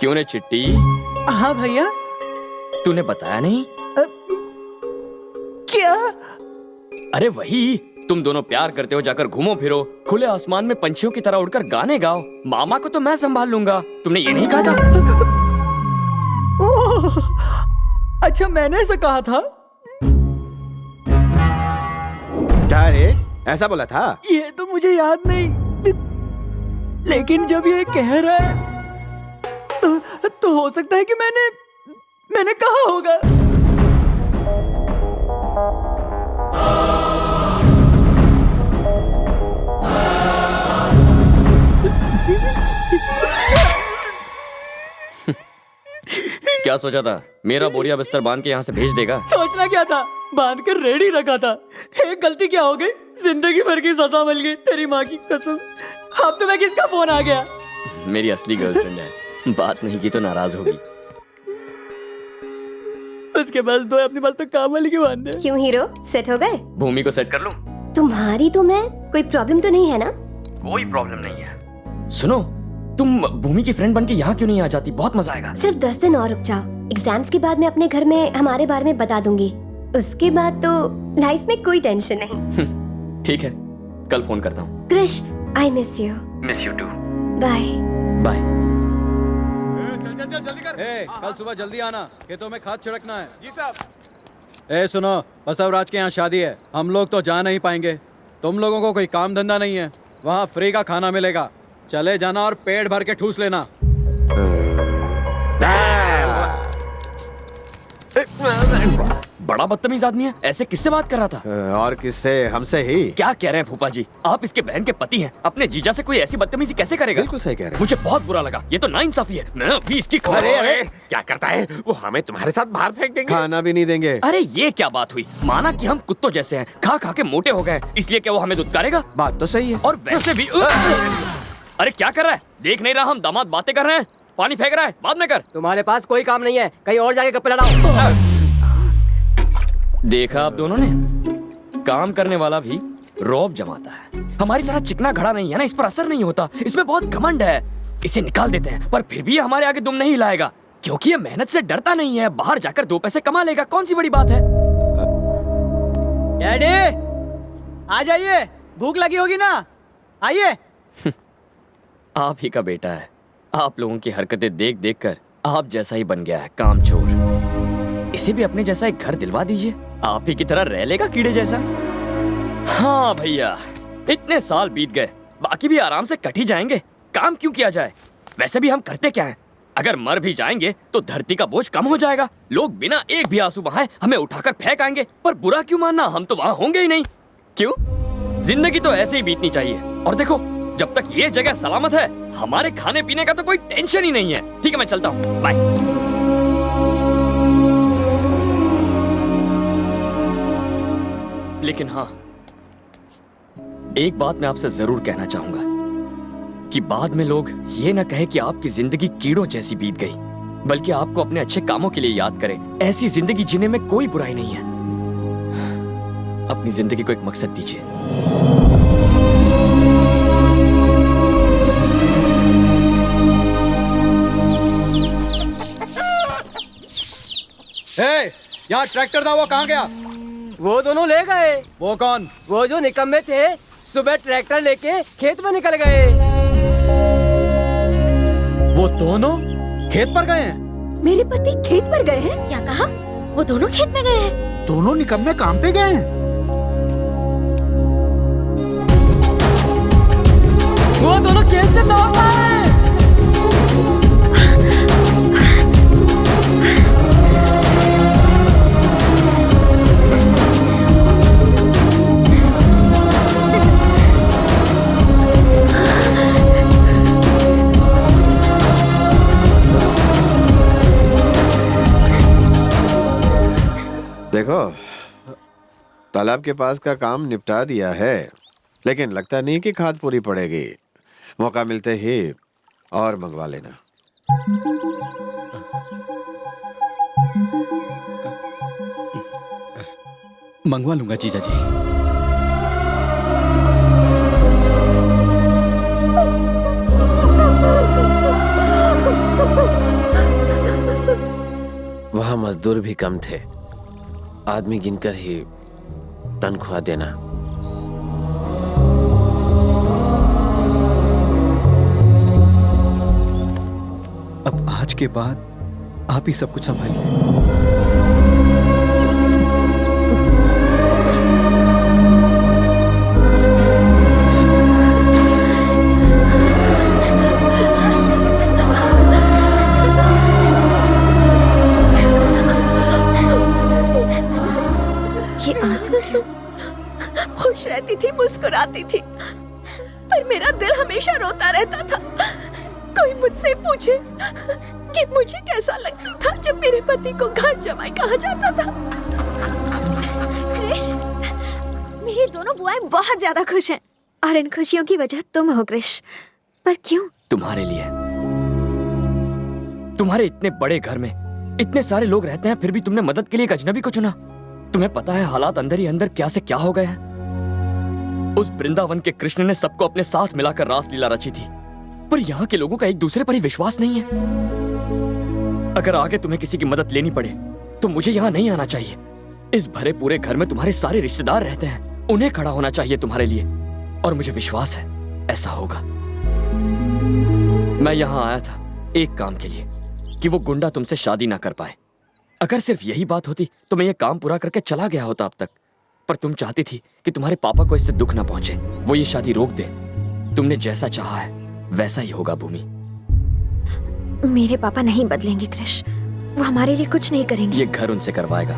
क्यों रे चिट्टी? हाँ भैया। तूने बताया नहीं? क्या? अरे वही, तुम दोनों प्यार करते हो, जाकर घूमो फिरो, खुले आसमान में पंछियों की तरह उड़कर गाने गाओ, मामा को तो मैं संभाल लूंगा। तुमने ये नहीं कहा था? ओह, अच्छा मैंने ऐसा कहा था? क्या रे, ऐसा बोला था? ये तो मुझे याद नहीं, लेकिन जब ये कह रहा है तो हो सकता है कि मैंने कहा होगा। क्या सोचा था? मेरा बोरिया बिस्तर बांध के यहाँ से भेज देगा? सोचना क्या था, बांध कर रेडी रखा था। एक गलती क्या हो गई, जिंदगी भर की सजा मिल गई, तेरी माँ की कसम। अब तुम्हें किसका फोन आ गया? मेरी असली गर्लफ्रेंड है, बात नहीं की तो नाराज होगी। उसके पास दो, अपने पास तो काम वाली की बात है। क्यों हीरो, सेट हो गए? भूमि को सेट कर लूं? तुम्हारी तो मैं, कोई प्रॉब्लम तो नहीं है ना? कोई प्रॉब्लम नहीं है। सुनो, तुम भूमि की फ्रेंड बन के यहाँ क्यों नहीं आ जाती? बहुत मजा आएगा। सिर्फ 10 दिन और रुक जाओ, एग्जाम्स के बाद मैं अपने घर में हमारे बारे में बता दूंगी। उसके बाद तो लाइफ में कोई टेंशन नहीं। ठीक है, कल फोन करता हूँ। Krish, I miss you. Miss you too. Bye bye. चल जल्दी कर। कल सुबह जल्दी आना, खेतों में खाद छिड़कना है। जी साहब। सुनो, बसवराज के यहाँ शादी है, हम लोग तो जा नहीं पाएंगे। तुम लोगों को कोई काम धंधा नहीं है, वहाँ फ्री का खाना मिलेगा। चले जाना और पेट भर के ठूस लेना। बड़ा बदतमीज आदमी है, ऐसे किससे बात कर रहा था? और किससे? हमसे ही। क्या कह रहे हैं फूफा जी? आप इसके बहन के पति हैं, अपने जीजा से कोई ऐसी बदतमीजी कैसे करेगा? बिल्कुल सही कह रहे हैं। मुझे बहुत बुरा लगा, ये तो नाइंसाफी है। मैं अभी इसकी खबर। अरे क्या करता है वो? हमें तुम्हारे साथ बाहर फेंक देंगे। खाना भी नहीं देंगे। अरे ये क्या बात हुई? माना कि हम कुत्तों जैसे हैं, खा खा के मोटे हो गए, इसलिए क्या वो हमें दुत्कारेगा? बात तो सही है। और वैसे भी अरे क्या कर रहा है? देख नहीं रहा हम दामाद बातें कर रहे हैं? पानी फेंक रहा है, बाद में कर। तुम्हारे पास कोई काम नहीं है, कहीं और जाके गप्पे लड़ाओ। देखा आप दोनों ने, काम करने वाला भी रौब जमाता है। हमारी तरह चिकना घड़ा नहीं है ना, इस पर असर नहीं होता। इसमें बहुत घमंड है, इसे निकाल देते हैं, पर फिर भी ये हमारे आगे दुम नहीं हिलाएगा, क्योंकि ये मेहनत से डरता नहीं है। बाहर जाकर 2 पैसे कमा लेगा, कौन सी बड़ी बात है? डैडी आ जाइए, भूख लगी होगी ना, आइए। आप ही का बेटा है, आप लोगों की हरकतें देख देख कर आप जैसा ही बन गया है, कामचोर। इसे भी अपने जैसा एक घर दिलवा दीजिए, आप ही की तरह रह लेगा कीड़े जैसा। हाँ भैया, इतने साल बीत गए, बाकी भी आराम से कट ही जाएंगे। काम क्यों किया जाए? वैसे भी हम करते क्या हैं? अगर मर भी जाएंगे तो धरती का बोझ कम हो जाएगा। लोग बिना एक भी आंसू बहाए हमें उठाकर फेंक आएंगे, पर बुरा क्यों मानना, हम तो वहां होंगे ही नहीं। क्यों? जिंदगी तो ऐसे ही बीतनी चाहिए। और देखो, जब तक ये जगह सलामत है, हमारे खाने पीने का तो कोई टेंशन ही नहीं है। ठीक है, मैं चलता हूँ, बाय। लेकिन हाँ, एक बात मैं आपसे जरूर कहना चाहूंगा कि बाद में लोग ये ना कहे कि आपकी जिंदगी कीड़ों जैसी बीत गई, बल्कि आपको अपने अच्छे कामों के लिए याद करें। ऐसी जिंदगी जीने में कोई बुराई नहीं है। अपनी जिंदगी को एक मकसद दीजिए। यहाँ ट्रैक्टर था, वो कहाँ गया? वो दोनों ले गए। वो कौन? वो जो निकम्मे थे, सुबह ट्रैक्टर लेके खेत में निकल गए। वो दोनों खेत पर गए हैं? मेरे पति खेत पर गए हैं? क्या कहा? वो दोनों खेत में गए हैं? दोनों निकम्मे काम पे गए हैं? वो दोनों खेत से लौट आए। देखो, तालाब के पास का काम निपटा दिया है, लेकिन लगता नहीं कि खाद पूरी पड़ेगी। मौका मिलते ही और मंगवा लेना। मंगवा लूंगा जीजा जी। मजदूर भी कम थे, आदमी गिनकर ही तनख्वाह देना। अब आज के बाद आप ही सब कुछ संभालिए। ये आंसू क्यों? खुश रहती थी, मुस्कुराती थी, पर मेरा दिल हमेशा रोता रहता था। कोई मुझसे पूछे कि मुझे कैसा लगता था जब मेरे पति को घर जमाई कहा जाता था। क्रिश, मेरी दोनों बुआएं बहुत ज्यादा खुश हैं और इन खुशियों की वजह तुम हो क्रिश। पर क्यों? तुम्हारे लिए। तुम्हारे इतने बड़े घर में इतने सारे लोग रहते हैं, फिर भी तुमने मदद के लिए एक अजनबी को चुना। तुम्हें पता है हालात अंदर ही अंदर क्या से क्या हो गए हैं। उस वृंदावन के कृष्ण ने सबको अपने साथ मिलाकर रासलीला रची थी, पर यहाँ के लोगों का एक दूसरे पर ही विश्वास नहीं है। अगर आगे तुम्हें किसी की मदद लेनी पड़े तो मुझे यहाँ नहीं आना चाहिए। इस भरे पूरे घर में तुम्हारे सारे रिश्तेदार रहते हैं, उन्हें खड़ा होना चाहिए तुम्हारे लिए, और मुझे विश्वास है ऐसा होगा। मैं यहाँ आया था एक काम के लिए, कि वो गुंडा तुमसे शादी ना कर पाए। अगर सिर्फ यही बात होती तो मैं ये काम पूरा करके चला गया होता अब तक, पर तुम चाहती थी कि तुम्हारे पापा को इससे दुख ना पहुंचे, वो ये शादी रोक दे। तुमने जैसा चाहा है वैसा ही होगा भूमि। मेरे पापा नहीं बदलेंगे क्रिश, वो हमारे लिए कुछ नहीं करेंगे। ये घर उनसे करवाएगा।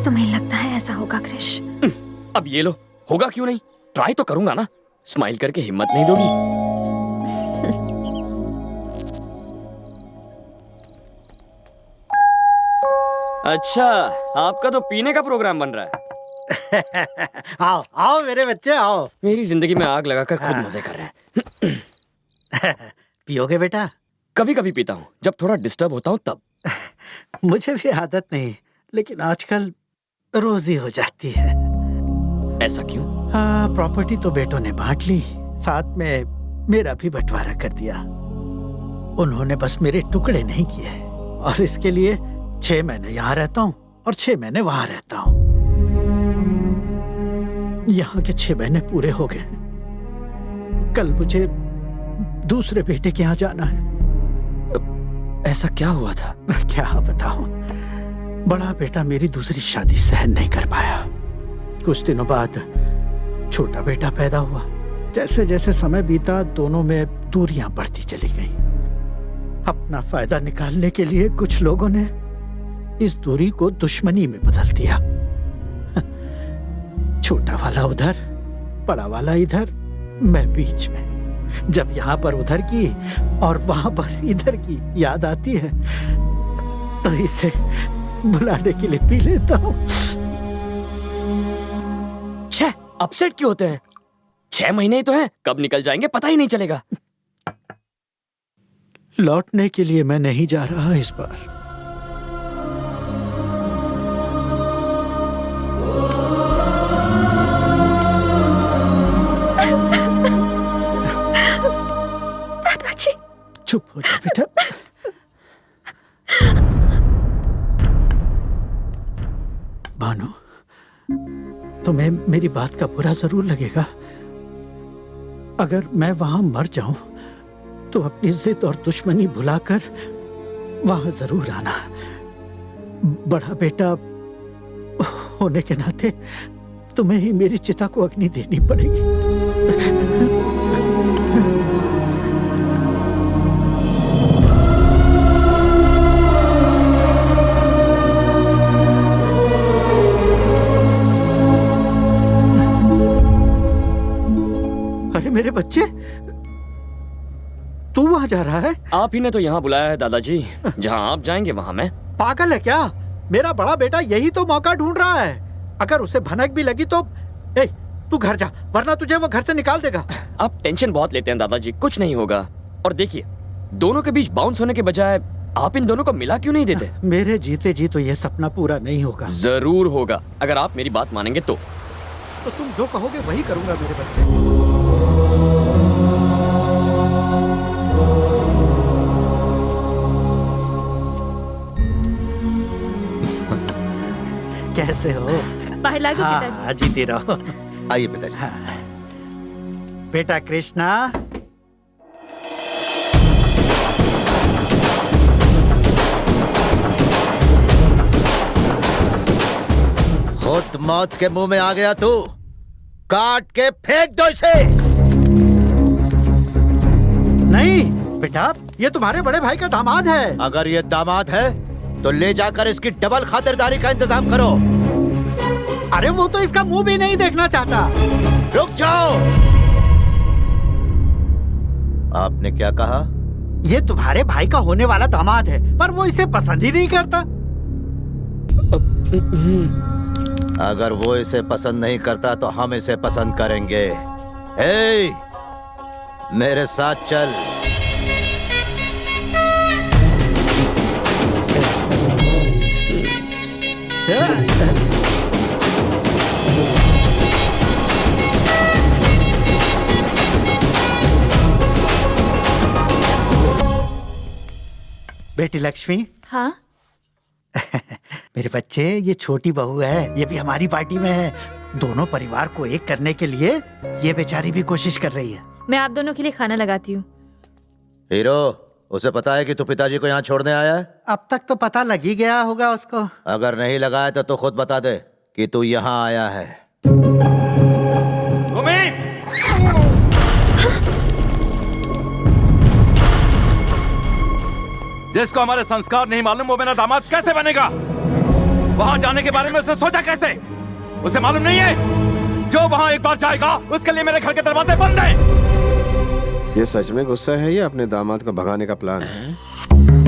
तुम्हें लगता है ऐसा होगा क्रिश? अब ये लो, होगा क्यों नहीं, ट्राई तो करूंगा ना। स्माइल करके हिम्मत नहीं दोगी? अच्छा, आपका तो पीने का प्रोग्राम बन रहा है। आओ आओ मेरे बच्चे आओ। मेरी जिंदगी में आग लगाकर खुद मजे कर रहे हैं। पियोगे बेटा? कभी कभी पीता हूँ, जब थोड़ा डिस्टर्ब होता हूँ तब। मुझे भी आदत नहीं, लेकिन आजकल रोज ही हो जाती है। ऐसा क्यों? हाँ, प्रॉपर्टी तो बेटों ने बांट ली, साथ में मेरा भी बंटवारा कर दिया। उन्होंने बस मेरे टुकड़े नहीं किए, और इसके लिए 6 महीने यहाँ रहता हूँ और 6 महीने वहां रहता हूँ। यहाँ के 6 महीने पूरे हो गए। कल मुझे दूसरे बेटे के यहाँ जाना है। ऐसा क्या हुआ था? क्या बताऊं, बड़ा बेटा मेरी दूसरी शादी सहन नहीं कर पाया। कुछ दिनों बाद छोटा बेटा पैदा हुआ। जैसे जैसे समय बीता, दोनों में दूरियां बढ़ती चली गई। अपना फायदा निकालने के लिए कुछ लोगों ने इस दूरी को दुश्मनी में बदल दिया। छोटा वाला उधर, बड़ा वाला इधर, मैं बीच में। जब यहाँ पर उधर की और वहां पर इधर की याद आती है तो इसे बुलाने के लिए पी लेता हूँ। छह अपसेट क्यों होते हैं? 6 महीने ही तो हैं, कब निकल जाएंगे पता ही नहीं चलेगा। लौटने के लिए मैं नहीं जा रहा इस बार। दादाजी, चुप हो जा बेटा। भानु, तुम्हें मेरी बात का बुरा जरूर लगेगा। अगर मैं वहां मर जाऊं तो अपनी जिद और दुश्मनी भुलाकर वहां जरूर आना। बड़ा बेटा होने के नाते तुम्हें ही मेरी चिता को अग्नि देनी पड़ेगी। अरे मेरे बच्चे, तू वहां जा रहा है? आप ही ने तो यहाँ बुलाया है दादाजी, जहाँ आप जाएंगे वहाँ मैं। पागल है क्या? मेरा बड़ा बेटा यही तो मौका ढूंढ रहा है। अगर उसे भनक भी लगी तो तू घर जा, वरना तुझे वो घर से निकाल देगा। आप टेंशन बहुत लेते हैं दादाजी, कुछ नहीं होगा। और देखिए, दोनों के बीच बाउंस होने के बजाय आप इन दोनों को मिला क्यों नहीं देते? मेरे जीते जी तो ये सपना पूरा नहीं होगा। जरूर होगा, अगर आप मेरी बात मानेंगे तो तुम जो कहोगे वही करूंगा मेरे बच्चे। बाहर ला दो पिताजी। हाँ, जीते रहो। आइए पिताजी। हाँ। बेटा कृष्णा, खुद मौत के मुंह में आ गया तू, काट के फेंक दो इसे। नहीं बेटा, ये तुम्हारे बड़े भाई का दामाद है। अगर ये दामाद है तो ले जाकर इसकी डबल खातिरदारी का इंतजाम करो। अरे वो तो इसका मुंह भी नहीं देखना चाहता। रुक जाओ। आपने क्या कहा? ये तुम्हारे भाई का होने वाला दामाद है, पर वो इसे पसंद ही नहीं करता। अगर वो इसे पसंद नहीं करता तो हम इसे पसंद करेंगे। ए, मेरे साथ चल। बेटी लक्ष्मी। हाँ मेरे बच्चे, ये छोटी बहू है, ये भी हमारी पार्टी में है। दोनों परिवार को एक करने के लिए ये बेचारी भी कोशिश कर रही है। मैं आप दोनों के लिए खाना लगाती हूँ। हीरो, उसे पता है कि तू पिताजी को यहाँ छोड़ने आया है? अब तक तो पता लग ही गया होगा उसको। अगर नहीं लगाया तो तू खुद बता दे कि तू यहाँ आया है। जिसको हमारे संस्कार नहीं मालूम वो मेरा दामाद कैसे बनेगा? वहां जाने के बारे में उसने सोचा कैसे? उसे मालूम नहीं है जो वहां एक बार जाएगा उसके लिए मेरे घर के दरवाजे बंद हैं। ये सच में गुस्सा है या अपने दामाद को भगाने का प्लान है?